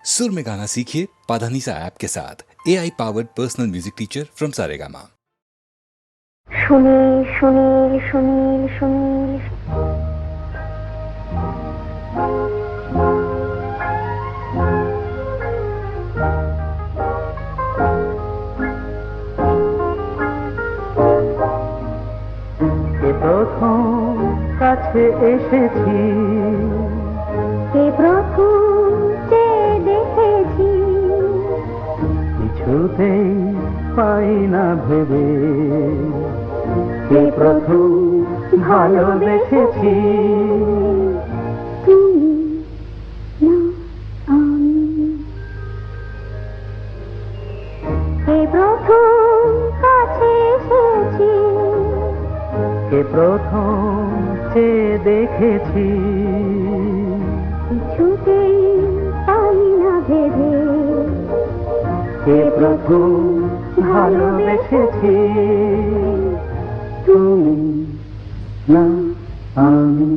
सुर में गाना सीखिए पाधानीसा ऐप के साथ AI powered personal music teacher from Saregama. Sunil Sunil Sunil Sunil প্রথম কাছে এসেছি, কে প্রথম যে দেখেছি, কিছুতেই পাই না ভেবে, কে প্রথম ভালোবেসেছি। তুমি না আমি, কে প্রথম কাছে এসেছি, কে প্রথম যে দেখেছি, কিছুতেই পাই না ভেবে, কে প্রথম ভালোবেসেছি। তুমি না আমি।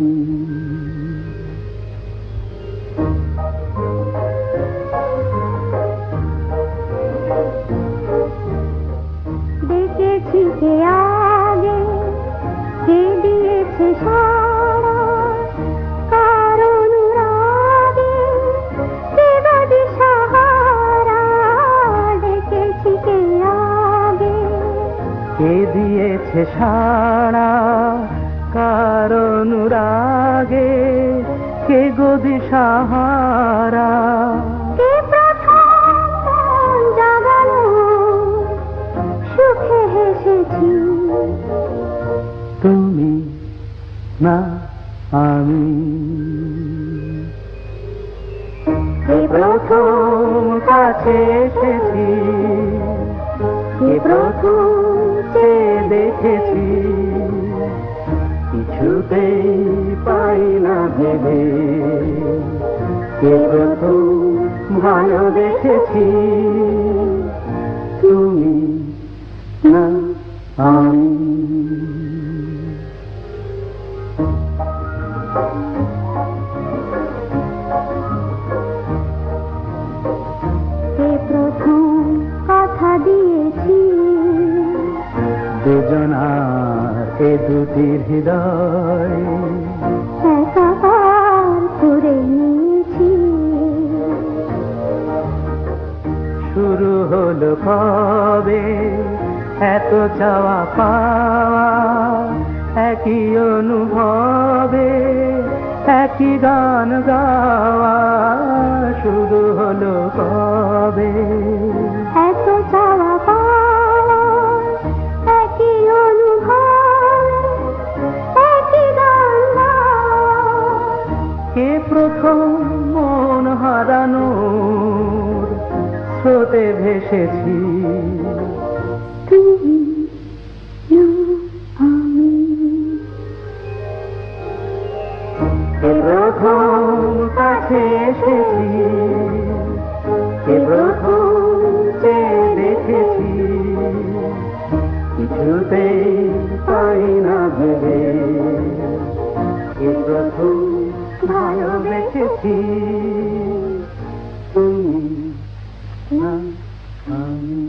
দেখেছি কে আগে, কে দিয়েছে সাড়া, কার অনুরাগে, কে বা দিশাহারা। দেখেছি কে আগে, কে দিয়েছে সাড়া, কার অনুরাগে, কে গো দিশাহারা। কে প্রথম মন জাগালো, সুখে হেসেছি। তুমি না আমি। কে প্রথম কাছে এসেছি, কে প্রথম যে দেখেছি, কিছুতেই পাই না ভেবে, কে প্রথম ভালোবেসেছি। তুমি না আমি। কে প্রথম কথা দিয়েছি, দুজনার এ দুটি হৃদয় একাকার করে নিয়েছি। শুরু হলো কবে এত চাওয়া পাওয়া, একই অনুভবে একই গান গাওয়া। শুরু হলো কবে এত চাওয়া পাওয়া, একই অনুভব, একই গান গাওয়া। কে প্রথম মন হারানোর স্রোতে ভেসেছি। তুমি না আমি, কে প্রথম কাছে এসেছি, কে প্রথম যে দেখেছি, কিছুতেই পাই না ভেবে, কে প্রথম ভালোবেসেছি। তুমি না আমি।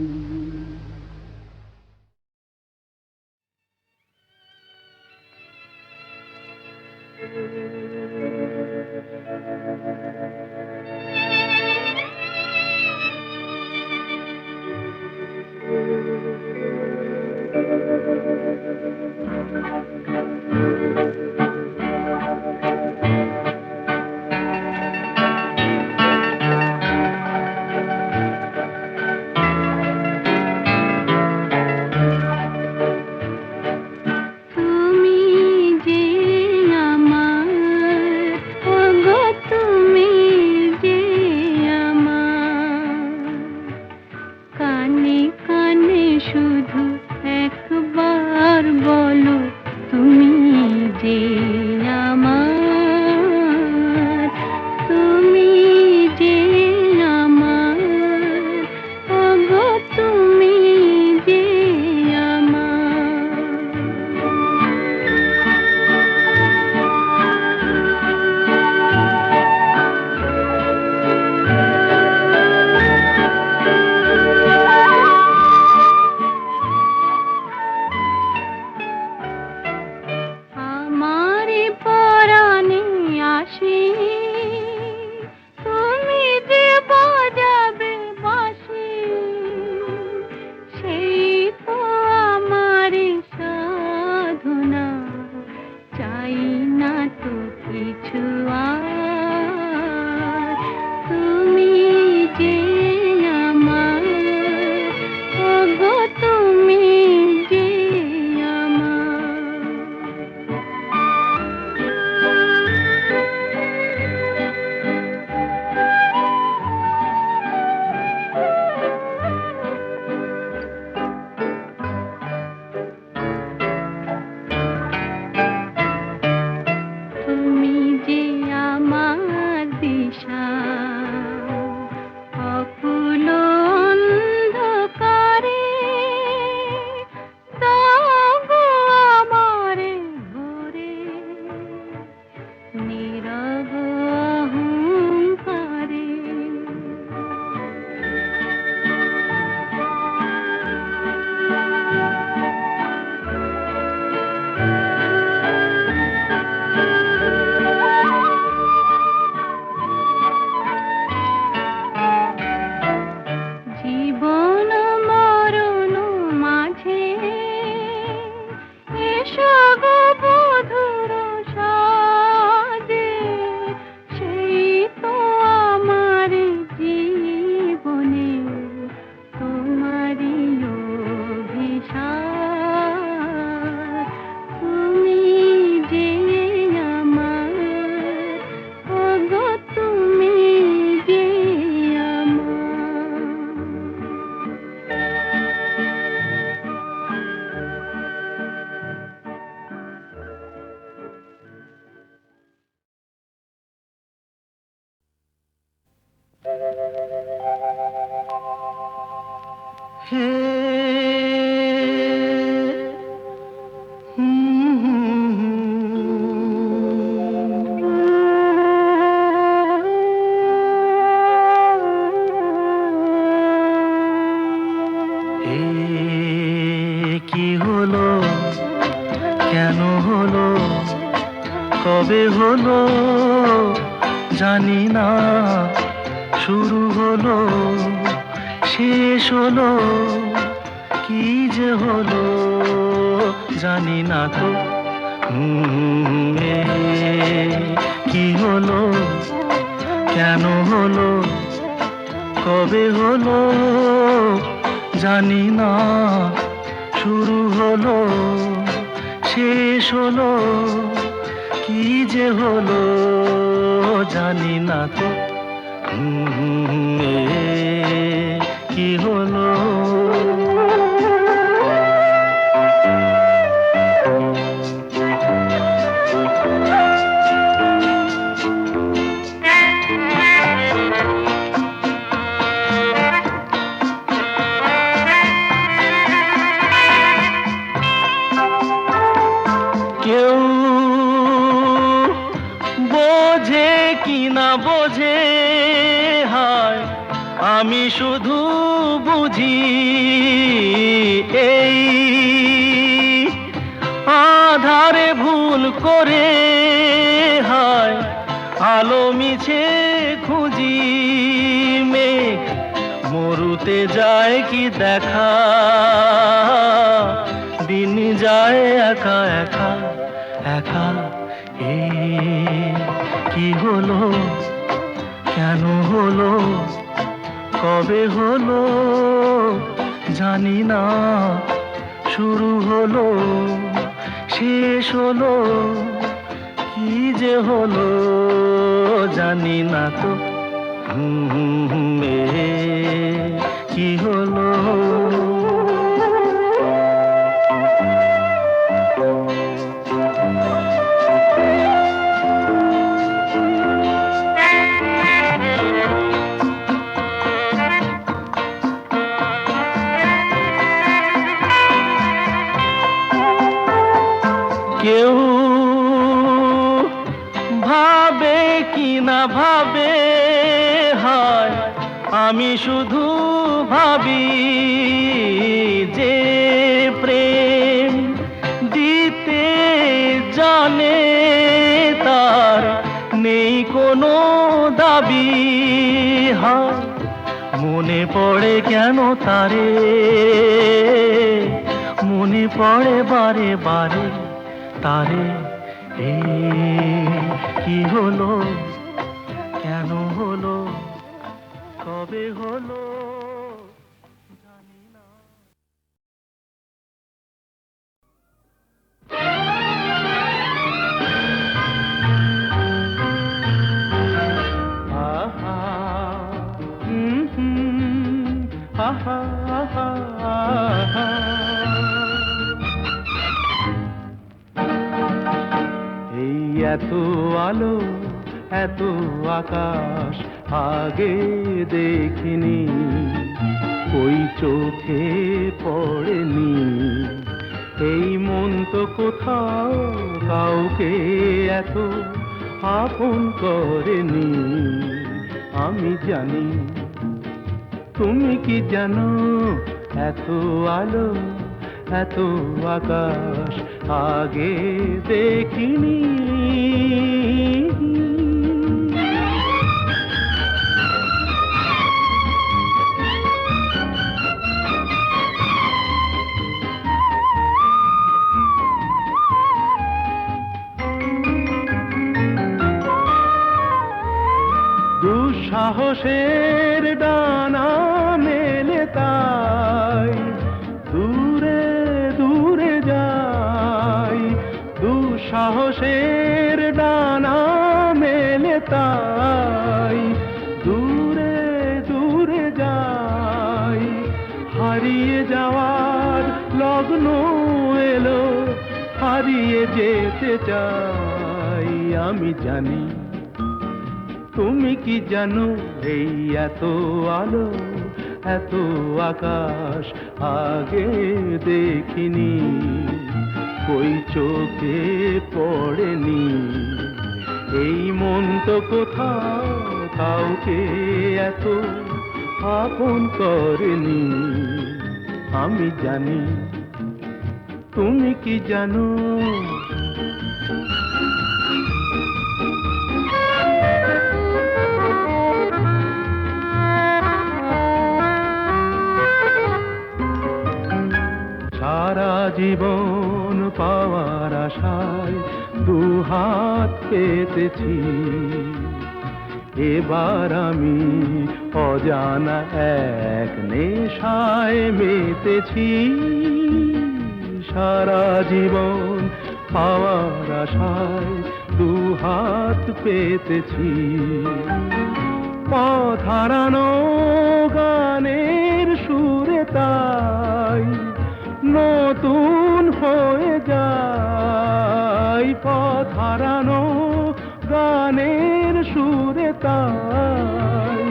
কি হলো, কেন হলো, কবে হলো জানি না, শুরু হলো শেষ হলো, কি যে হলো জানি না তো। কি হলো, কেন হলো, কবে হলো জানি না, শুরু হলো শেষ হলো, কি যে হলো জানি না তো। কি হলো, কেউ বোঝে কি না বোঝে, হায় আমি শুধু বুঝি এই আধারে ভুল করে, হায় আলো মিছে খুঁজি, মেঘ মরুতে যায় কি দেখা, দিন যায় একা একা একা। কি হলো, কেন হলো, কবে হলো জানি না, শুরু হলো শেষ হলো, কি যে হলো জানি না তো। কি হলো, কেউ ভাবে কি না ভাবে, হায় আমি শুধু ভাবি যে প্রেম দিতে জানে, তার নেই কোনো দাবি, হায় মনে পড়ে কেন তারে, মনে পড়ে বারে বারে তারে। কি হলো, কেন হলো, কবে হলো জানি না। আহা, আহা, আহা, আহা। এই এত আলো, এত আকাশ আগে দেখিনি, ওই চোখে পড়েনি, এই মন তো কোথাও কাউকে এত আপন করেনি। আমি জানি, তুমি কি জানো, এত আলো, এত আকাশ আগে দেখিনি। দুঃসাহসের ডানা মেলে তাই দূরে দূরে যাই, দুঃসাহসের ডানা মেলে তাই দূরে দূরে যাই। হারিয়ে যাওয়ার লগ্ন এলো, হারিয়ে যেতে চাই। আমি জানি তুমি কি জানো এই এত আলো এত আকাশ আগে দেখিনি, কই চোখে পড়েনি। এই মন তো কোথাও কাউকে এত আপন করেনি। আমি জানি, তুমি কি জানো? সারা জীবন পাওয়ার আশায় দুহাত পেতেছি, এবার আমি অজানা এক নেশায় মেতেছি। সারা জীবন পাওয়ার আশায় দুহাত পেতেছি, পথ হারানো গানের সুরে তাই নতুন হয়ে যায়। পথ হারানো গানের সুরে তাই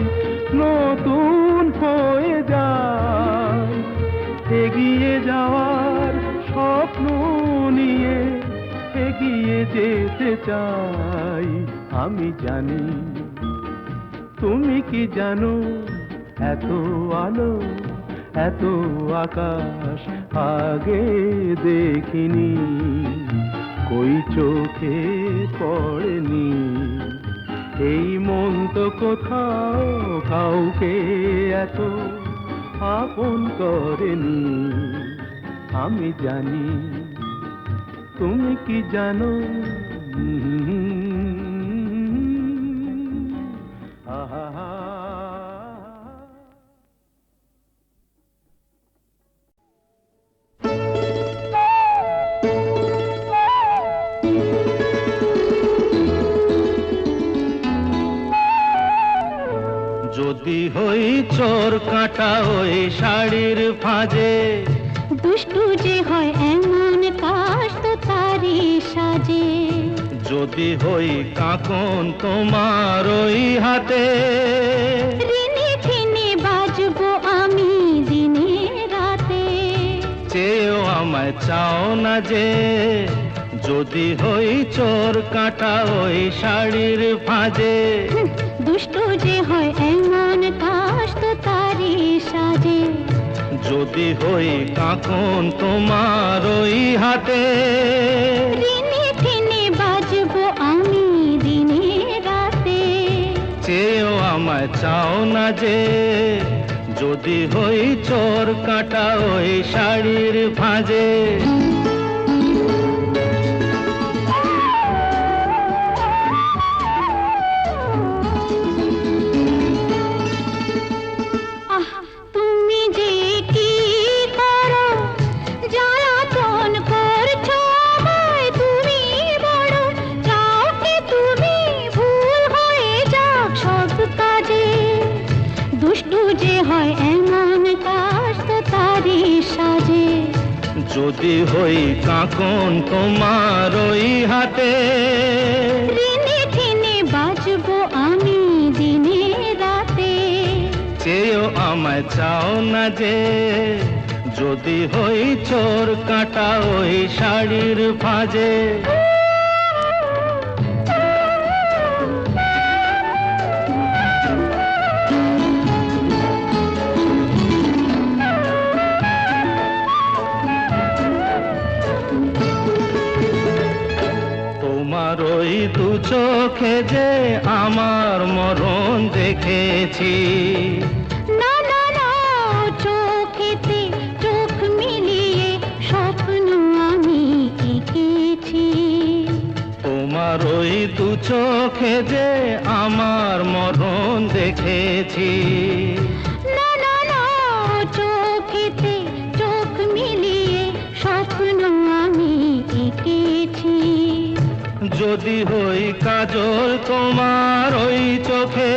নতুন হয়ে যায়। এগিয়ে যাওয়ার স্বপ্ন নিয়ে এগিয়ে যেতে চাই। আমি জানি, তুমি কি জানো? এত আলো এত আকাশ আগে দেখিনি, কই চোখে পড়েনি। এই মন তো কোথাও কাউকে এত আপন করেনি। আমি জানি, তুমি কি জানো? আহা। যদি হই চোর কাঁটা ওই শাড়ির ফাঁজে, দুষ্টু যে হয় এমন কাশ তো তারি সাজে। যদি হই কাঁকন তোমার ওই হাতে, ঋণে ঠেনে বাজবো আমি দিনে রাতে। চেয়েও আমায় চাও না যে, যদি হই চোর কাঁটা ওই শাড়ির ফাঁজে। দুষ্টু যে হয় এমন কাশ তো তারি সাজে। যদি হই কাঁকন তোমার ওই হাতে, ঋণে ঠেনে বাজবো আমি দিনে রাতে। চেয়েও আমায় চাও না যে, যদি হই চোর কাঁটা ওই শাড়ির ফাঁজে। তুমি যে কি করো জ্বালাতন করছো আমায়, তুমি বড় চাও কি তুমি ভুল হয়ে যাক সব কাজে। দুষ্টু যে হয় এমন কাশ তো তারি সাজে। যদি হই কাঁকন তোমার ওই হাতে, ঋণে ঠেনে বাজবো আমি দিনে রাতে। চেয়েও আমায় চাও না যে, যদি হই চোর কাঁটা ওই শাড়ির ফাঁজে। তোমার ওই দু চোখে যে আমার মরণ দেখেছি। না না না, চোখেতে চোখ মিলিয়ে স্বপ্ন আমি এঁকেছি। তোমার ওই দু চোখে যে আমার মরণ দেখেছি। না না না, চোখেতে চোখ মিলিয়ে স্বপ্ন আমি এঁকেছি। যদি হই কাজল তোমার ওই চোখে,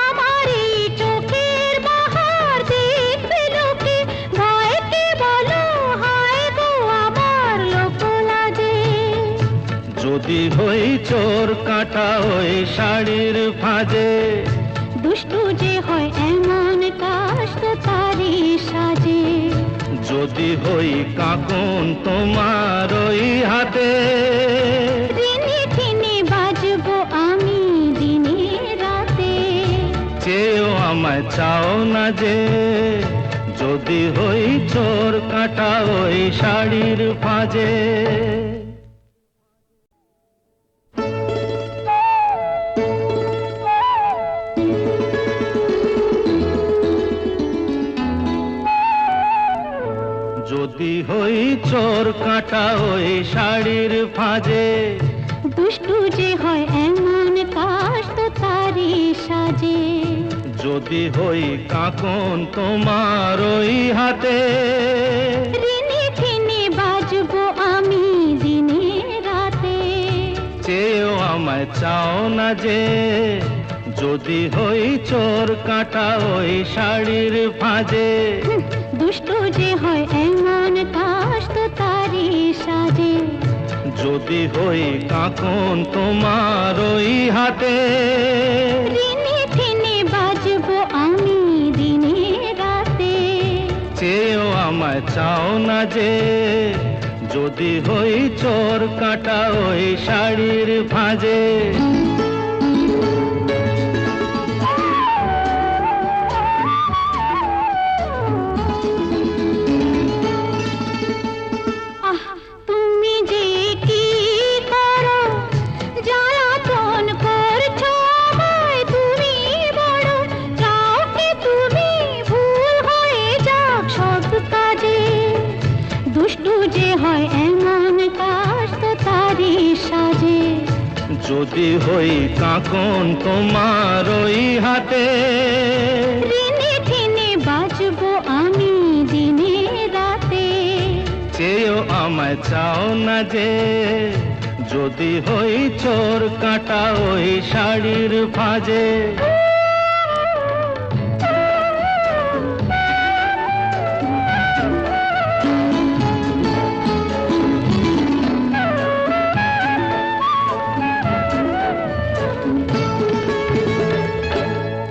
আমার এই চোখের বাহার দেখবে লোকে, ভয়কে বলো হায় গো আমার লোক লাজে। যদি যদি হই চোর কাটা ওই শাড়ির ফাঁজে, দুষ্টু যে হয় এমন কাশ তো তারি সাজে। যদি হই কাকুন তোমার ওই হাতে, দিনে দিনে বাজবো আমি দিনে রাতে। চেয়েও আমায় চাও না যে, যদি হই চোর কাটা ওই শাড়ির ফাঁজে। যদি হই চোর কাটা ওই শাড়ির ফাঁজে, দুষ্টু যে হয় এমন কাশ তো তারি সাজে। যদি হই কাকন তোমার ওই হাতে, দিনে দিনে বাজবো আমি দিনে রাতে। চেয়েও আমায় চাও না যে, যদি হই চোর কাটা ওই শাড়ির ফাঁজে। দুষ্টু যে হয় এমন কাশ তো তারি সাজে। যদি হই কাকন তোমার ওই হাতে, দিনে দিনে বাজবো আমি দিনে রাতে। চেয়েও আমায় চাও না যে, যদি হই চোর কাটা ওই শাড়ির ফাঁজে। আহ তুমি যে কি করো, জ্বালাতন করছো আমায় তুমি বড়। চাও কি তুমি ভুল হয়ে যাক সব কাজে। দুষ্টু যে হয় এমন কাশ তো তারি সাজে। যদি হই কাকন তোমার ওই হাতে, দিনে দিনে বাজবো আমি দিনে রাতে। চেয়েও আমায় চাও না যে, যদি হই চোর কাটা ওই শাড়ির ফাঁজে।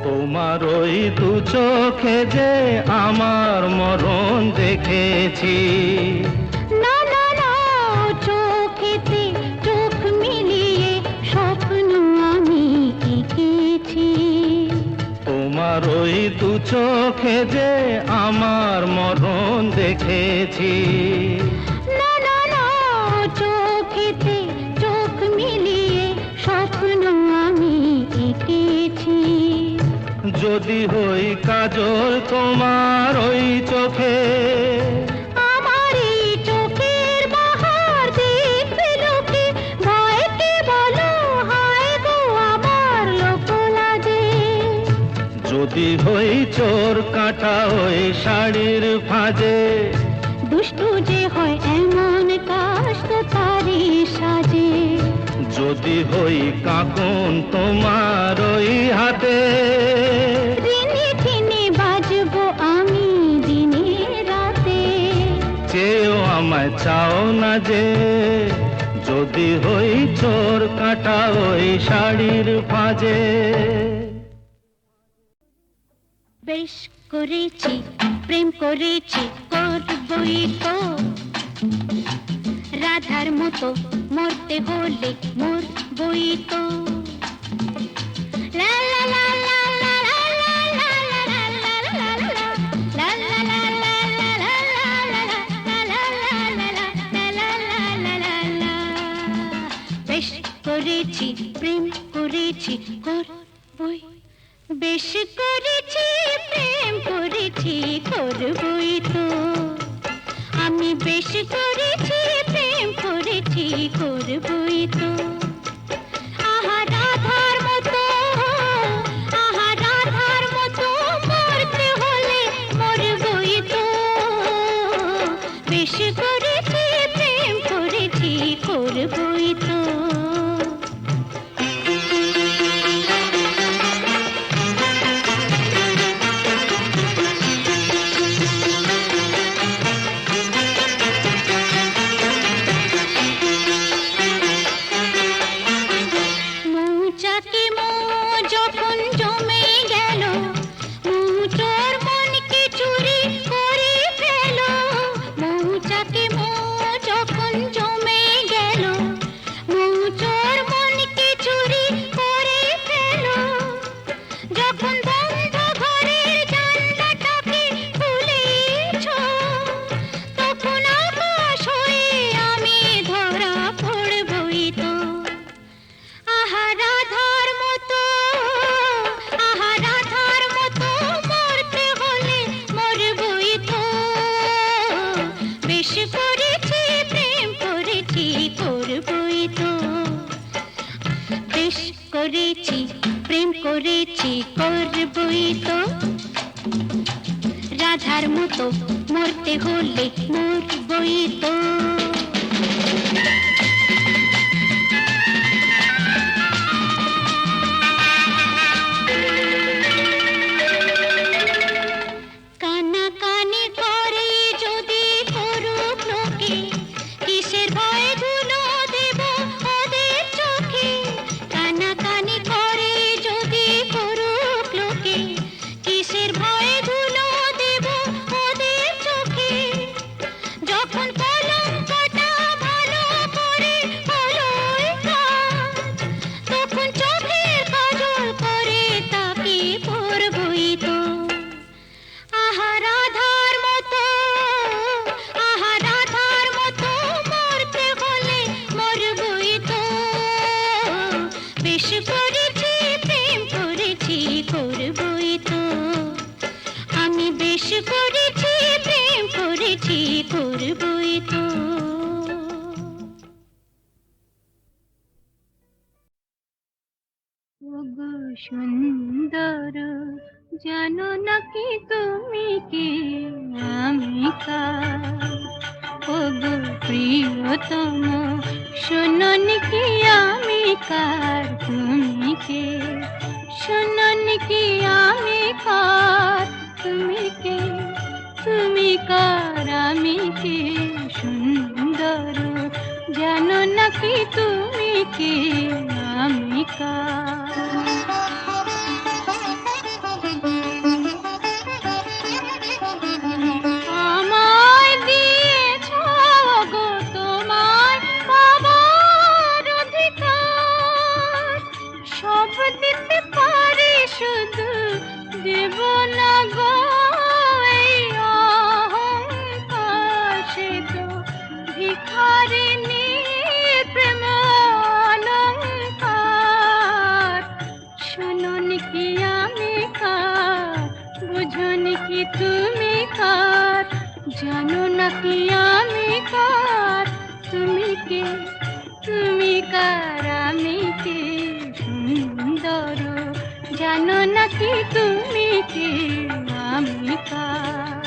তোমার ওই দু চোখে যে আমার মরণ দেখেছি, না না না চোখেতে চোখ মিলিয়ে স্বপ্ন আমি এঁকেছি। তোমার ওই দু চোখে যে আমার মরণ দেখেছি। না না না চোখেতে চোখ মিলিয়ে স্বপ্ন আমি এঁকেছি। যদি হই কাজল তোমার ওই চোখে, আমার এই চোখের বাহার দেখবে লোকে। ভয়কে বলো হায় গো আমার লোক লাজে। যদি হই চোর কাটা ওই শাড়ির ফাঁজে। দুষ্টু যে হয় এমন কাশ তো তারি সাজে। যদি হই কাকুন তোমার ওই হাতে, দিনে দিনে বাজবো আমি দিনে রাতে। চেয়েও আমায় চাও না যে, যদি হই চোর কাটা ওই শাড়ির ফাঁজে। বেশ করেছি প্রেম করেছি করবই তো। রাধার মতো মরতে হলে মরবই তো। লা লা লা লা লা লা লা লা লা লা লা লা লা লা লা লা লা লা লা। বেশ করেছি প্রেম করেছি করবই। বেশ করেছি প্রেম করেছি করবই তো। আমি বেশ করেছি প্রেম করেছি করবই তো। আহা রাধার মতো, আহা রাধার মতো মরতে হলে মরবই তো। বেশ করেছি প্রেম করেছি করবই তো। রাধার মতো মরতে হলে মরবই তো। কানাকানি করে যদি করুক লোকে, কিসের ভয়ে ধুলো দেব ওদের চোখে। কানাকানি করে যদি করুক লোকে, কিসের ভয়ে ধুলো দেব ওদের চোখে। যখন কলঙ্কটা ভালো করে হলোই কাজ, তখন চোখের কাজল করে তাকে পরবই তো। আহা রাধার মতো, আহা রাধার মতো মরতে হলে মরবই তো। বেশ করেছি প্রেম করেছি করবই তো। আমি বেশ করেছি প্রেম করেছি করবই তো। ওগো সুন্দর, জানো নাকি তুমি কি আমি কার? ওগো প্রিয়তম, শোনোনি কি আমি কার? তুমি কে? শোনোনি কি আমি কার? তুমি কে? তুমি কার? আমি কে? সুন্দর, জানো নাকি তুমি কি আমি কার? আমায় দিয়েছ গো তোমার পাবার অধিকার, সব দিতে পারি শুধু দেব না গো এই অহংকার। সে তো ভিখারিনী প্রেম অলংকার। শোনোনি কি আমি কার? বুঝোনি কি তুমি কার? জানো নাকি আমি কার? তুমি কে? তুমি কার? আমি কে? সুন্দর, জানো নাকি তুমি কে আমি কার?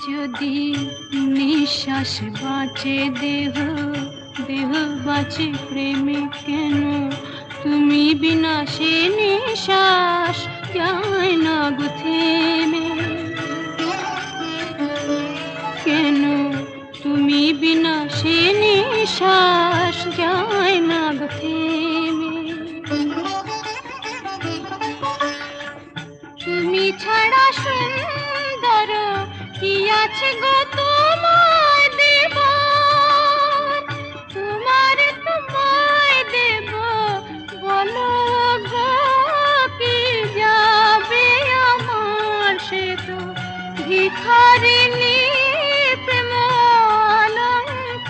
যদি নিঃশ্বাস বাঁচে দেহ, দেহ বাঁচে প্রেমে কেন? তুমি বিনা সে নিঃশ্বাস যায় না গো থেমে। কেন তুমি বিনা সে নিঃশ্বাস যায় না গো থেমে? তুমি ছাড়া সুন্দর কি আছে গো তোমায় দেব? তোমায় দেব বলো গো কি যাবে আমার? সে তো ভিখারিনী প্রেম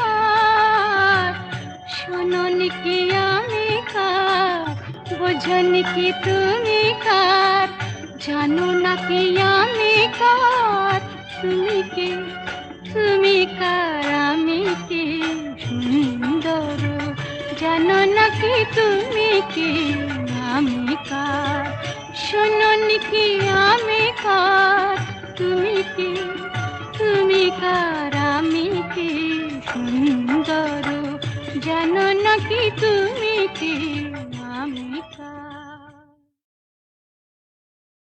অলংকার। শোনোনি কি আমি কার? বোঝোনি কি তুমি কার? জানো নাকি আমি কার? তুমি কে? তুমি কার? আমি কে? সুন্দর, জানো নাকি তুমি কে আমি কার? শোনোনি কি আমি কার? তুমি কে? তুমি কার? আমি কে? সুন্দর, জানো নাকি তুমি কে